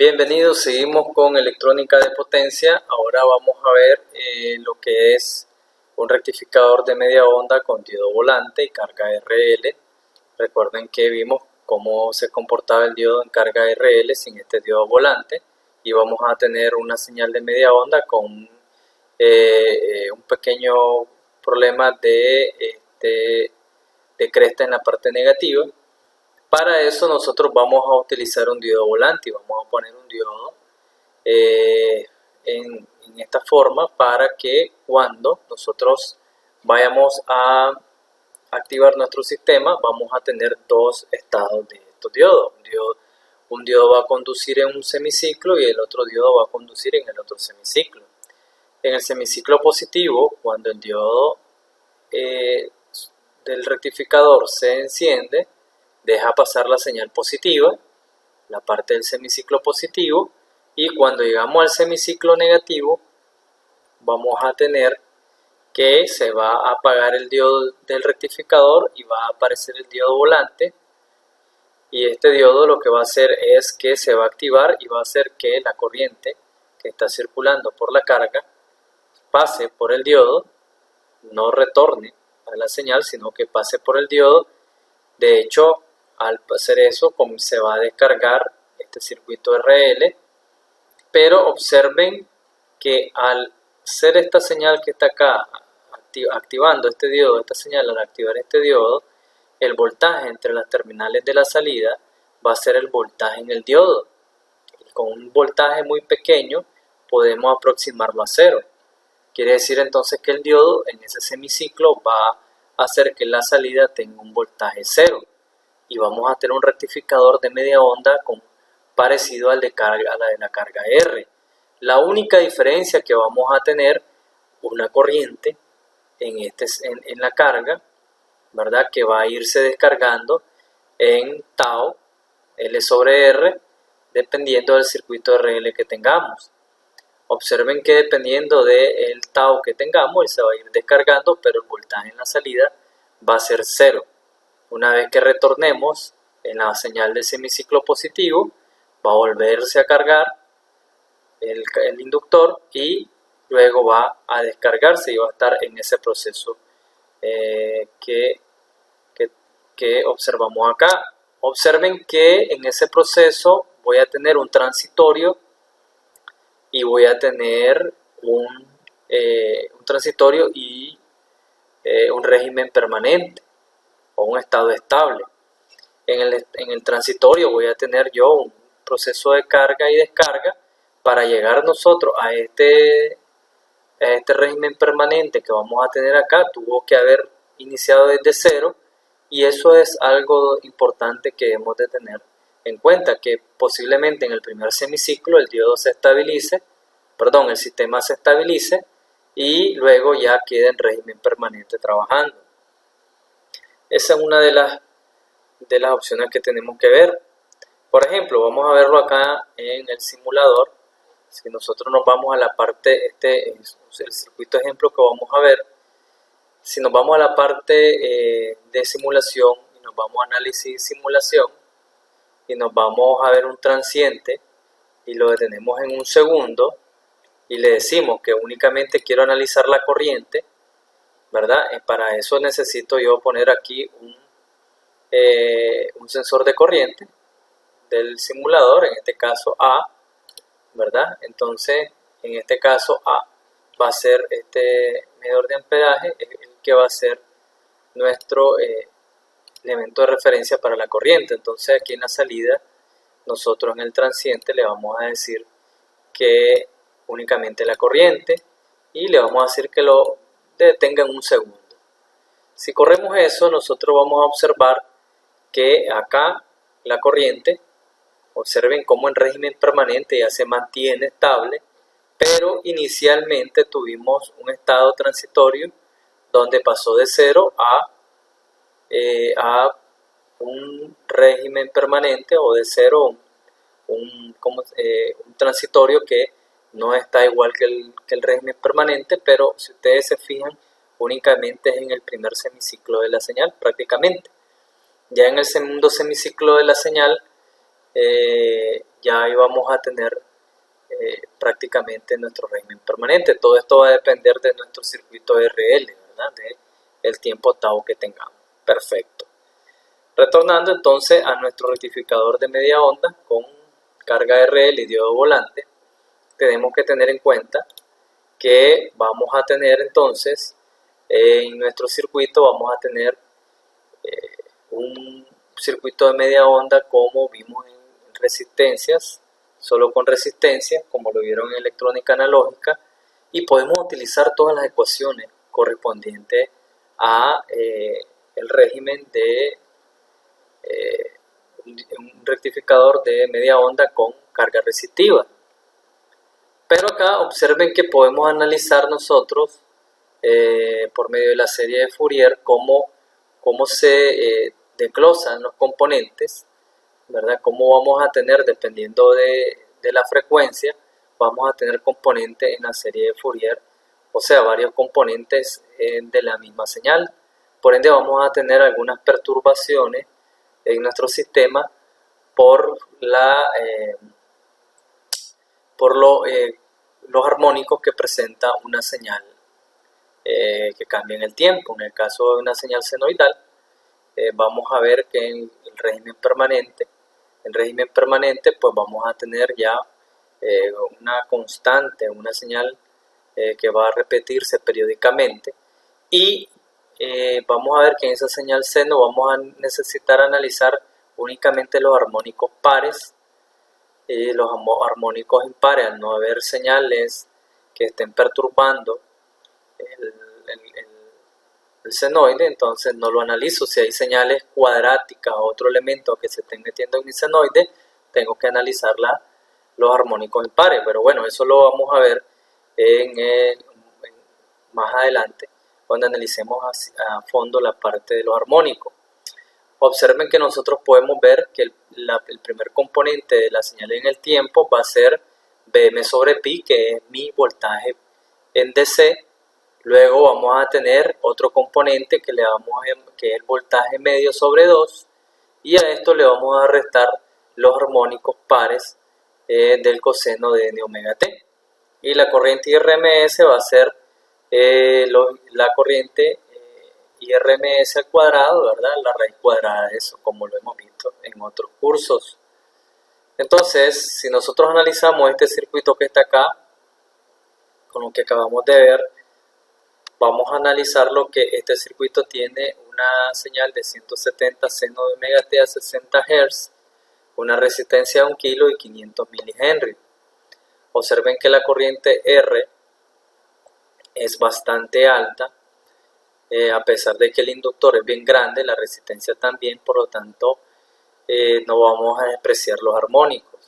Bienvenidos, seguimos con electrónica de potencia. Ahora vamos a ver lo que es un rectificador de media onda con diodo volante y carga RL. Recuerden que vimos cómo se comportaba el diodo en carga RL sin este diodo volante, y vamos a tener una señal de media onda con un pequeño problema de cresta en la parte negativa. Para eso nosotros vamos a utilizar un diodo volante y vamos a poner un diodo en esta forma para que cuando nosotros vayamos a activar nuestro sistema vamos a tener dos estados de estos diodos. Un diodo va a conducir en un semiciclo y el otro diodo va a conducir en el otro semiciclo. En el semiciclo positivo, cuando el diodo del rectificador se enciende, deja pasar la señal positiva, la parte del semiciclo positivo, y cuando llegamos al semiciclo negativo vamos a tener que se va a apagar el diodo del rectificador y va a aparecer el diodo volante, y este diodo lo que va a hacer es que se va a activar y va a hacer que la corriente que está circulando por la carga pase por el diodo, no retorne a la señal, sino que pase por el diodo. De hecho, al hacer eso se va a descargar este circuito RL, pero observen que al ser esta señal que está acá activando este diodo, esta señal al activar este diodo, el voltaje entre las terminales de la salida va a ser el voltaje en el diodo, y con un voltaje muy pequeño podemos aproximarlo a cero. Quiere decir entonces que el diodo en ese semiciclo va a hacer que la salida tenga un voltaje cero, y vamos a tener un rectificador de media onda parecido a la de la carga R. La única diferencia que vamos a tener una corriente en la carga, ¿verdad? Que va a irse descargando en tau L sobre R, dependiendo del circuito RL que tengamos. Observen que dependiendo del tau que tengamos, él se va a ir descargando, pero el voltaje en la salida va a ser cero. Una vez que retornemos en la señal de semiciclo positivo, va a volverse a cargar el inductor y luego va a descargarse y va a estar en ese proceso que observamos acá. Observen que en ese proceso voy a tener un transitorio y voy a tener un transitorio y un régimen permanente o un estado estable. En el transitorio voy a tener yo un proceso de carga y descarga. Para llegar nosotros a este régimen permanente que vamos a tener acá, tuvo que haber iniciado desde cero, y eso es algo importante que debemos de tener en cuenta, que posiblemente en el primer semiciclo el diodo se estabilice, el sistema se estabilice y luego ya quede en régimen permanente trabajando. Esa es una de las opciones que tenemos que ver. Por ejemplo, vamos a verlo acá en el simulador. Si nosotros nos vamos a la parte, este es el circuito ejemplo que vamos a ver. Si nos vamos a la parte de simulación y nos vamos a análisis y simulación y nos vamos a ver un transiente y lo detenemos en un segundo y le decimos que únicamente quiero analizar la corriente, ¿verdad? Para eso necesito yo poner aquí un sensor de corriente del simulador, en este caso A, ¿verdad? Entonces, en este caso A va a ser este medidor de amperaje, el que va a ser nuestro elemento de referencia para la corriente. Entonces, aquí en la salida, nosotros en el transiente le vamos a decir que únicamente la corriente, y le vamos a decir que lo detenga en un segundo. Si corremos eso, nosotros vamos a observar que acá la corriente, observen cómo en régimen permanente ya se mantiene estable, pero inicialmente tuvimos un estado transitorio donde pasó de 0 a un régimen permanente, o de 0 un transitorio que no está igual que el régimen permanente, pero si ustedes se fijan, únicamente es en el primer semiciclo de la señal prácticamente. Ya en el segundo semiciclo de la señal ya ahí vamos a tener prácticamente nuestro régimen permanente. Todo esto va a depender de nuestro circuito RL, ¿verdad? De el tiempo tau que tengamos. Perfecto. Retornando entonces a nuestro rectificador de media onda con carga RL y diodo volante, tenemos que tener en cuenta que vamos a tener entonces en nuestro circuito vamos a tener un circuito de media onda como vimos en resistencias, solo con resistencia, como lo vieron en electrónica analógica, y podemos utilizar todas las ecuaciones correspondientes a el régimen de un rectificador de media onda con carga resistiva. Pero acá observen que podemos analizar nosotros por medio de la serie de Fourier cómo se desglosan los componentes, ¿verdad? Cómo vamos a tener, dependiendo de la frecuencia, vamos a tener componentes en la serie de Fourier, o sea, varios componentes de la misma señal. Por ende, vamos a tener algunas perturbaciones en nuestro sistema por los armónicos que presenta una señal que cambia en el tiempo. En el caso de una señal senoidal, vamos a ver que en el régimen permanente, pues vamos a tener ya una constante, una señal que va a repetirse periódicamente, y vamos a ver que en esa señal seno vamos a necesitar analizar únicamente los armónicos pares y los armónicos impares. Al no haber señales que estén perturbando el senoide, entonces no lo analizo. Si hay señales cuadráticas o otro elemento que se estén metiendo en mi senoide, tengo que analizar los armónicos impares, pero bueno, eso lo vamos a ver más adelante cuando analicemos a fondo la parte de los armónicos. Observen que nosotros podemos ver que el primer componente de la señal en el tiempo va a ser Vm sobre pi, que es mi voltaje en DC. Luego vamos a tener otro componente que es el voltaje medio sobre 2, y a esto le vamos a restar los armónicos pares del coseno de n omega t. Y la corriente IRMS va a ser la corriente IRMS al cuadrado, ¿verdad? La raíz cuadrada de eso, como lo hemos visto en otros cursos. Entonces, si nosotros analizamos este circuito que está acá, con lo que acabamos de ver, vamos a analizar lo que este circuito tiene: una señal de 170 seno de omega t a 60 Hz, una resistencia de 1 kilo y 500 milihenry. Observen que la corriente R es bastante alta, a pesar de que el inductor es bien grande, la resistencia también, por lo tanto no vamos a despreciar los armónicos.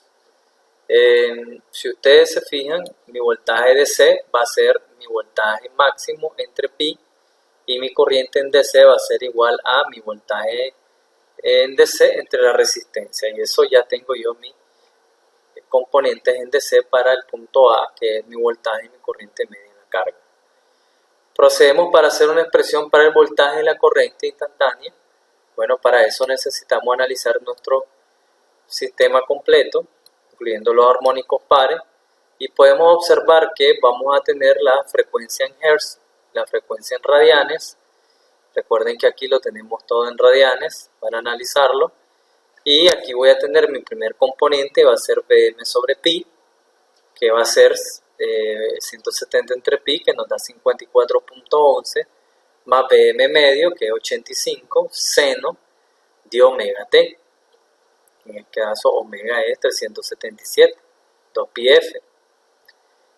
Si ustedes se fijan, mi voltaje DC va a ser mi voltaje máximo entre pi, y mi corriente en DC va a ser igual a mi voltaje en DC entre la resistencia, y eso ya tengo yo mis componentes en DC para el punto A, que es mi voltaje y mi corriente media en la carga. Procedemos para hacer una expresión para el voltaje y la corriente instantánea. Bueno, para eso necesitamos analizar nuestro sistema completo, incluyendo los armónicos pares, y podemos observar que vamos a tener la frecuencia en Hz, la frecuencia en radianes. Recuerden que aquí lo tenemos todo en radianes para analizarlo, y aquí voy a tener mi primer componente, va a ser Vm sobre pi, que va a ser 170 entre pi, que nos da 54.11, más Vm medio, que es 85, seno de omega t. En el caso omega es 377, 2πf.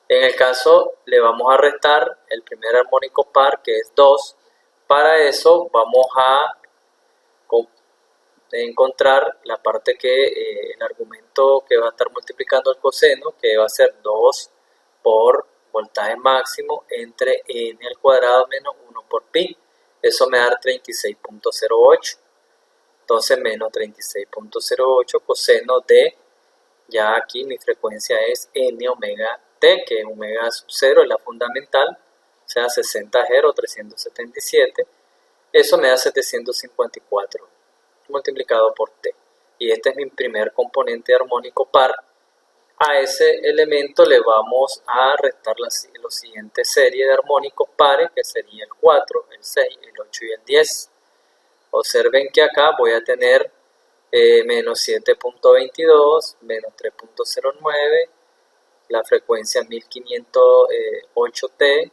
En el caso le vamos a restar el primer armónico par, que es 2. Para eso vamos a encontrar la parte que el argumento que va a estar multiplicando el coseno, que va a ser 2 por voltaje máximo entre n al cuadrado menos 1 por pi. Eso me da 36.08. Entonces menos 36.08 coseno de, ya aquí mi frecuencia es n omega t, que omega sub 0 es la fundamental, o sea 60 Hz o 377. Eso me da 754 multiplicado por t. y este es mi primer componente armónico par. A ese elemento le vamos a restar la siguiente serie de armónicos pares, que sería el 4, el 6, el 8 y el 10. Observen que acá voy a tener menos 7.22, menos 3.09, la frecuencia 1508T,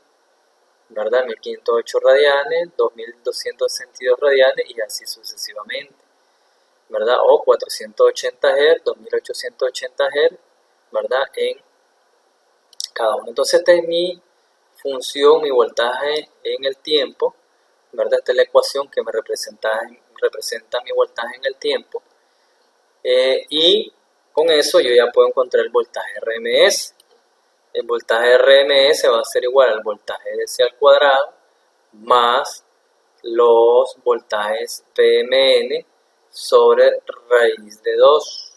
¿verdad? 1508 radianes, 2262 radianes y así sucesivamente, ¿verdad? O 480 Hz, 2880 Hz, ¿verdad? En cada uno. Entonces esta es mi función, mi voltaje en el tiempo, ¿verdad? Esta es la ecuación que me representa mi voltaje en el tiempo. Y con eso yo ya puedo encontrar el voltaje RMS. El voltaje RMS va a ser igual al voltaje DC al cuadrado más los voltajes PMN sobre raíz de 2.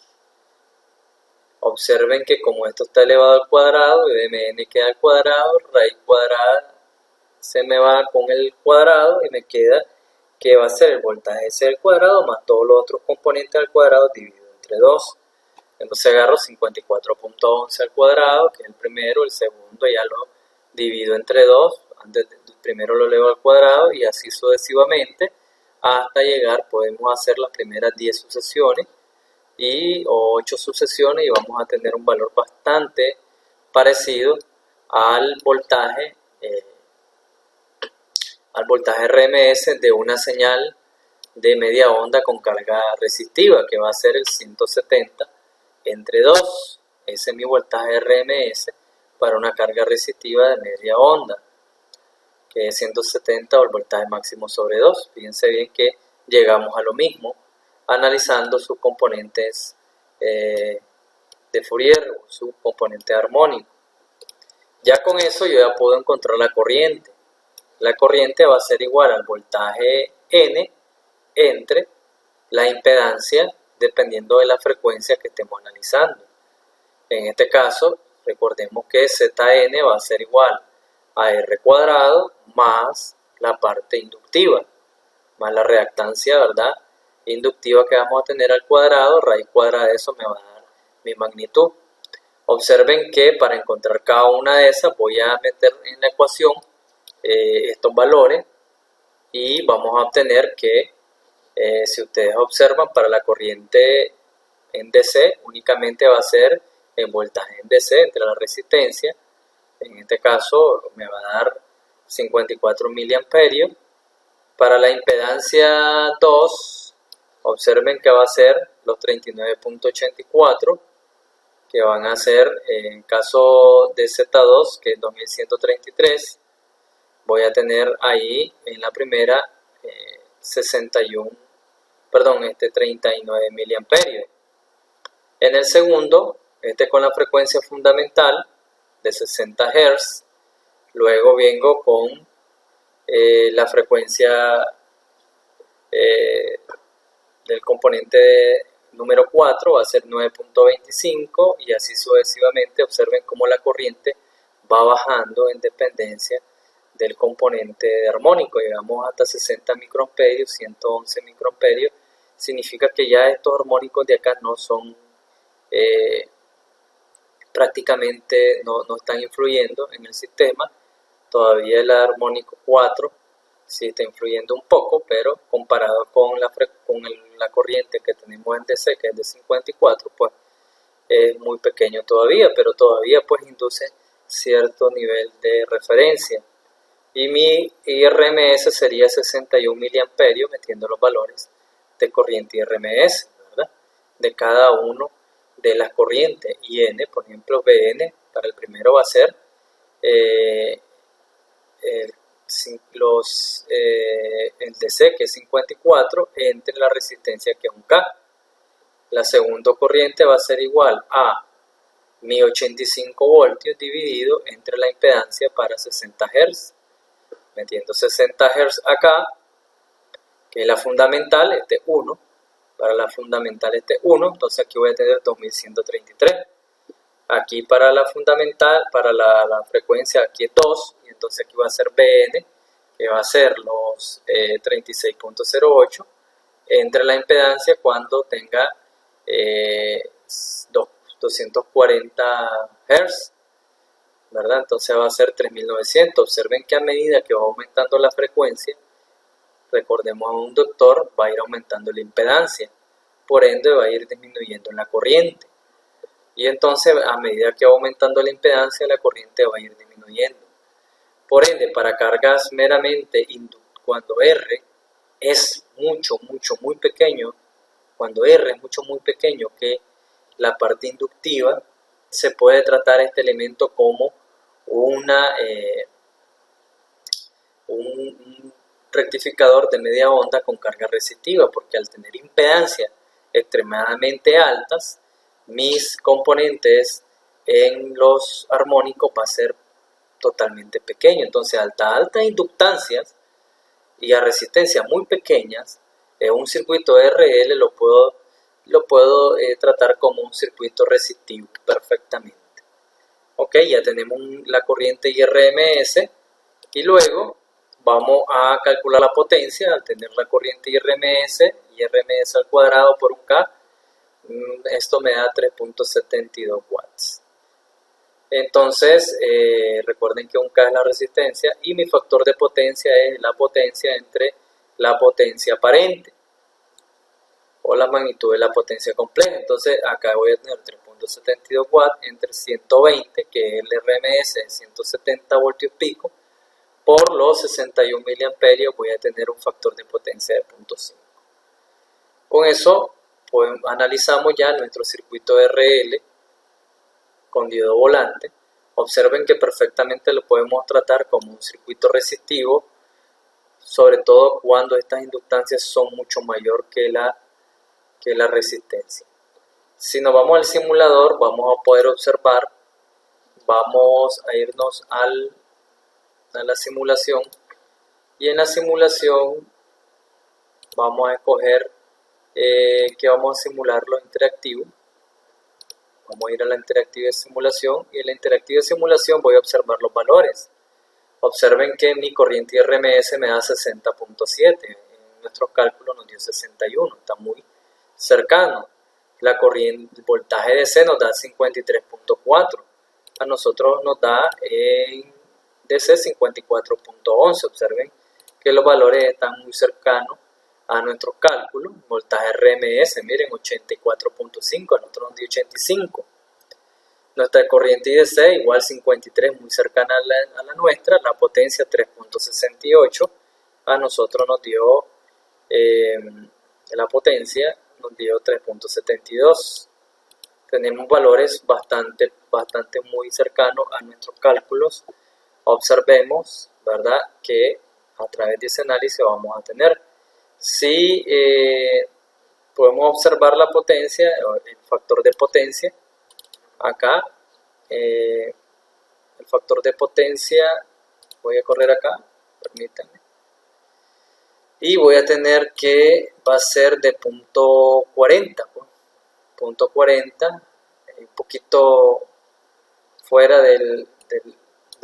Observen que como esto está elevado al cuadrado, PMN queda al cuadrado, raíz cuadrada se me va con el cuadrado y me queda que va a ser el voltaje S al cuadrado más todos los otros componentes al cuadrado dividido entre 2. Entonces agarro 54.11 al cuadrado, que es el primero, el segundo ya lo divido entre 2, antes el primero lo elevo al cuadrado y así sucesivamente hasta llegar, podemos hacer las primeras 10 sucesiones o 8 sucesiones y vamos a tener un valor bastante parecido al voltaje RMS de una señal de media onda con carga resistiva, que va a ser el 170 entre 2. Ese es mi voltaje RMS para una carga resistiva de media onda, que es 170 o el voltaje máximo sobre 2. Fíjense bien que llegamos a lo mismo analizando sus componentes de Fourier o su componente armónico. Ya con eso yo ya puedo encontrar la corriente. La corriente va a ser igual al voltaje N entre la impedancia dependiendo de la frecuencia que estemos analizando. En este caso, recordemos que Zn va a ser igual a R cuadrado más la parte inductiva, más la reactancia, ¿verdad?, inductiva que vamos a tener al cuadrado, raíz cuadrada de eso me va a dar mi magnitud. Observen que para encontrar cada una de esas voy a meter en la ecuación estos valores y vamos a obtener que si ustedes observan, para la corriente en DC únicamente va a ser el voltaje en DC entre la resistencia, en este caso me va a dar 54 miliamperios. Para la impedancia 2, observen que va a ser los 39.84, que van a ser en caso de Z2, que es 2133, voy a tener ahí en la primera 39 miliamperios. En el segundo, con la frecuencia fundamental de 60 Hz, luego vengo con la frecuencia del componente número 4, va a ser 9.25 y así sucesivamente. Observen cómo la corriente va bajando en dependencia del componente armónico. Llegamos hasta 60 microamperios, 111 microamperios. Significa que ya estos armónicos de acá no son prácticamente no están influyendo en el sistema. Todavía el armónico 4 sí está influyendo un poco, pero comparado con la corriente que tenemos en DC, que es de 54, pues es muy pequeño todavía, pero todavía pues induce cierto nivel de referencia. Y mi IRMS sería 61 miliamperios, metiendo los valores de corriente IRMS, ¿verdad?, de cada uno de las corrientes. Y N, por ejemplo, BN, para el primero va a ser el DC, que es 54, entre la resistencia, que es un K. La segunda corriente va a ser igual a 1085 voltios dividido entre la impedancia para 60 Hz. Metiendo 60 Hz acá, que es la fundamental, este es 1, para la fundamental este es 1, entonces aquí voy a tener 2133. Aquí para la fundamental, para la frecuencia, aquí es 2, y entonces aquí va a ser BN, que va a ser los 36.08, entre la impedancia cuando tenga 240 Hz, ¿verdad? Entonces va a ser 3900. Observen que a medida que va aumentando la frecuencia, recordemos a un inductor, va a ir aumentando la impedancia, por ende va a ir disminuyendo la corriente. Y entonces a medida que va aumentando la impedancia, la corriente va a ir disminuyendo. Por ende, para cargas meramente cuando R es muy pequeño, cuando R es muy pequeño que la parte inductiva, se puede tratar este elemento como un rectificador de media onda con carga resistiva, porque al tener impedancias extremadamente altas, mis componentes en los armónicos va a ser totalmente pequeño. Entonces, altas inductancias y a resistencias muy pequeñas, un circuito RL lo puedo tratar como un circuito resistivo perfectamente. Ok, ya tenemos la corriente IRMS y luego vamos a calcular la potencia. Al tener la corriente IRMS al cuadrado por un K, esto me da 3.72 watts. Entonces, recuerden que un K es la resistencia y mi factor de potencia es la potencia entre la potencia aparente o la magnitud de la potencia compleja. Entonces, acá voy a tener 3.72 watts entre 120, que es el RMS de 170 voltios pico, por los 61 miliamperios voy a tener un factor de potencia de 0.5. Con eso, pues, analizamos ya nuestro circuito RL con diodo volante. Observen que perfectamente lo podemos tratar como un circuito resistivo, sobre todo cuando estas inductancias son mucho mayor que la resistencia. Si nos vamos al simulador, vamos a poder observar, vamos a irnos a la simulación, y en la simulación vamos a escoger que vamos a simular lo interactivo. Vamos a ir a la interactiva simulación y en la interactiva simulación voy a observar los valores. Observen que mi corriente IRMS me da 60.7, en nuestros cálculos nos dio 61, está muy cercano. La corriente, el voltaje DC nos da 53.4, a nosotros nos da en DC 54.11. Observen que los valores están muy cercanos a nuestros cálculos. Voltaje RMS, miren, 84.5, a nosotros nos dio 85. Nuestra corriente IDC igual 53, muy cercana a la nuestra. La potencia 3.68, a nosotros nos dio la potencia nos dio 3.72. Tenemos valores bastante muy cercanos a nuestros cálculos. Observemos, ¿verdad?, que a través de ese análisis vamos a tener, si podemos observar la potencia, el factor de potencia, acá, el factor de potencia, voy a correr acá, permítanme, y voy a tener que va a ser de punto 40, punto 40, un poquito fuera de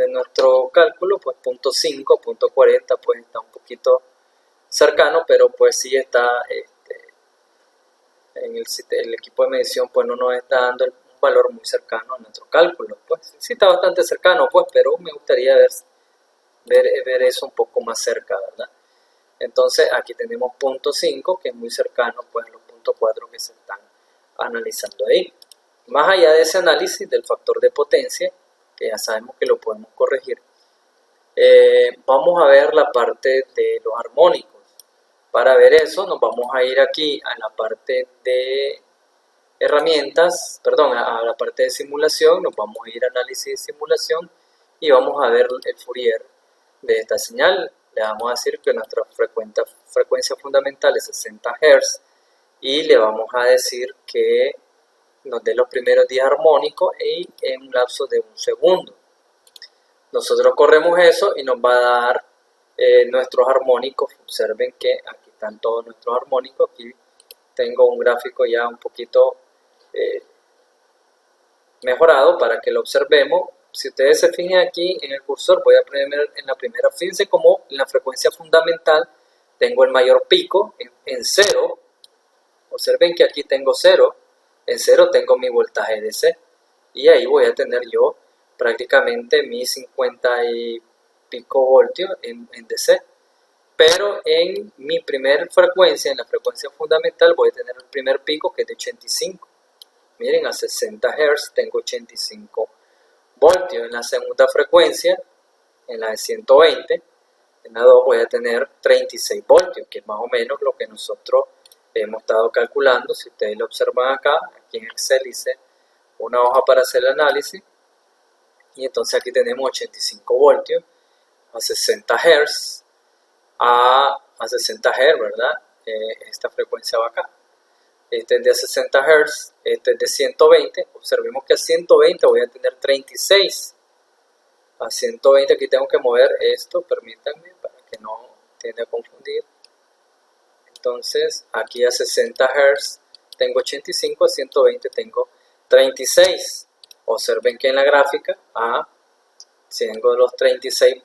nuestro cálculo, pues punto 5, punto 40, pues está un poquito cercano, pero pues sí está, en el equipo de medición pues no nos está dando un valor muy cercano a nuestro cálculo, pues sí está bastante cercano, pues, pero me gustaría ver eso un poco más cerca, ¿verdad? Entonces aquí tenemos punto 5, que es muy cercano pues a los punto 4 que se están analizando ahí. Más allá de ese análisis del factor de potencia, que ya sabemos que lo podemos corregir, vamos a ver la parte de los armónicos. Para ver eso nos vamos a ir aquí a la parte de herramientas, perdón, a la parte de simulación, nos vamos a ir a análisis de simulación y vamos a ver el Fourier de esta señal. Le vamos a decir que nuestra frecuencia fundamental es 60 Hz y le vamos a decir que nos dé los primeros 10 armónicos y en un lapso de 1 segundo. Nosotros corremos eso y nos va a dar nuestros armónicos. Observen que aquí están todos nuestros armónicos. Aquí tengo un gráfico ya un poquito mejorado para que lo observemos. Si ustedes se fijan aquí en el cursor, voy a poner en la primera, fíjense como en la frecuencia fundamental tengo el mayor pico en 0. Observen que aquí tengo 0 En 0 tengo mi voltaje DC. Y ahí voy a tener yo prácticamente mis 50 y pico voltios en DC. Pero en mi primer frecuencia, en la frecuencia fundamental, voy a tener el primer pico que es de 85. Miren, a 60 Hz tengo 85 voltios. En la segunda frecuencia, en la de 120, en la 2 voy a tener 36 voltios, que es más o menos lo que nosotros hemos estado calculando. Si ustedes lo observan acá, aquí en Excel hice una hoja para hacer el análisis. Y entonces aquí tenemos 85 voltios a 60 Hz. A 60 Hz, ¿verdad? Esta frecuencia va acá. Este es de 60 Hz, este es de 120. Observemos que a 120 voy a tener 36. A 120 aquí tengo que mover esto, permítanme, para que no tienda a confundir. Entonces, aquí a 60 Hz tengo 85, a 120 tengo 36. Observen que en la gráfica, tengo los 36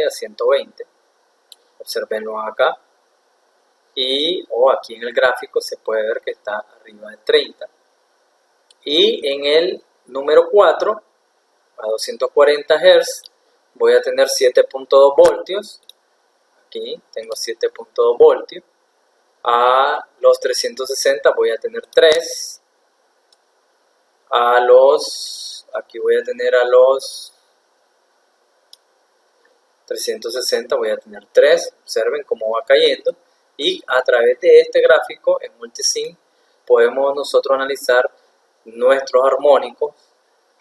a 120. Observenlo acá. Y aquí en el gráfico se puede ver que está arriba de 30. Y en el número 4, a 240 Hz, voy a tener 7.2 voltios. Aquí tengo 7.2 voltios. A los 360 voy a tener 3. Aquí voy a tener a los 360 voy a tener 3. Observen cómo va cayendo. Y a través de este gráfico en Multisim podemos nosotros analizar nuestros armónicos,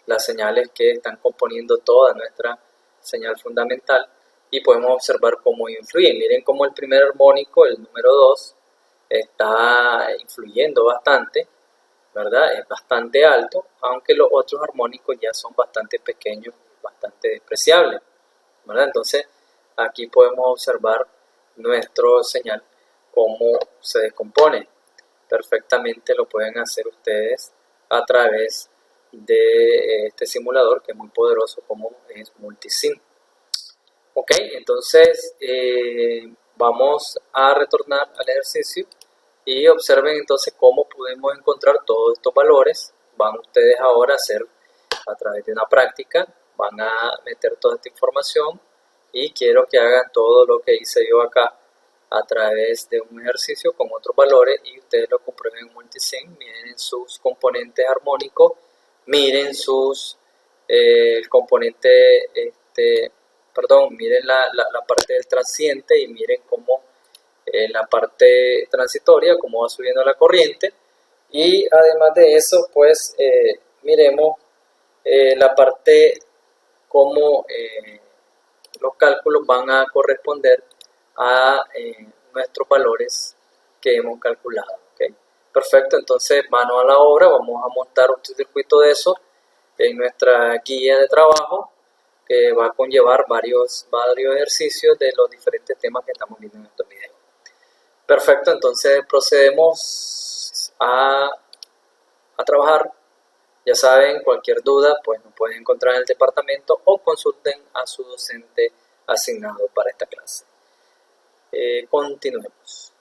las señales que están componiendo toda nuestra señal fundamental, y podemos observar cómo influyen. Miren cómo el primer armónico, el número 2, está influyendo bastante, ¿verdad? Es bastante alto, aunque los otros armónicos ya son bastante pequeños, bastante despreciables, ¿verdad? Entonces aquí podemos observar nuestro señal, cómo se descompone. Perfectamente lo pueden hacer ustedes a través de este simulador, que es muy poderoso, como es Multisim. Ok, entonces vamos a retornar al ejercicio y observen entonces cómo podemos encontrar todos estos valores. Van ustedes ahora a hacer, a través de una práctica, van a meter toda esta información, y quiero que hagan todo lo que hice yo acá a través de un ejercicio con otros valores, y ustedes lo comprueben en Multisim. Miren sus componentes armónicos, miren sus el componente miren la parte del transiente, y miren cómo la parte transitoria, cómo va subiendo la corriente. Y además de eso, pues miremos la parte cómo los cálculos van a corresponder a nuestros valores que hemos calculado. ¿Okay? Perfecto, entonces mano a la obra, vamos a montar un circuito de eso en nuestra guía de trabajo, que va a conllevar varios ejercicios de los diferentes temas que estamos viendo en estos videos. Perfecto, entonces procedemos a trabajar. Ya saben, cualquier duda pues nos pueden encontrar en el departamento, o consulten a su docente asignado para esta clase. Continuemos.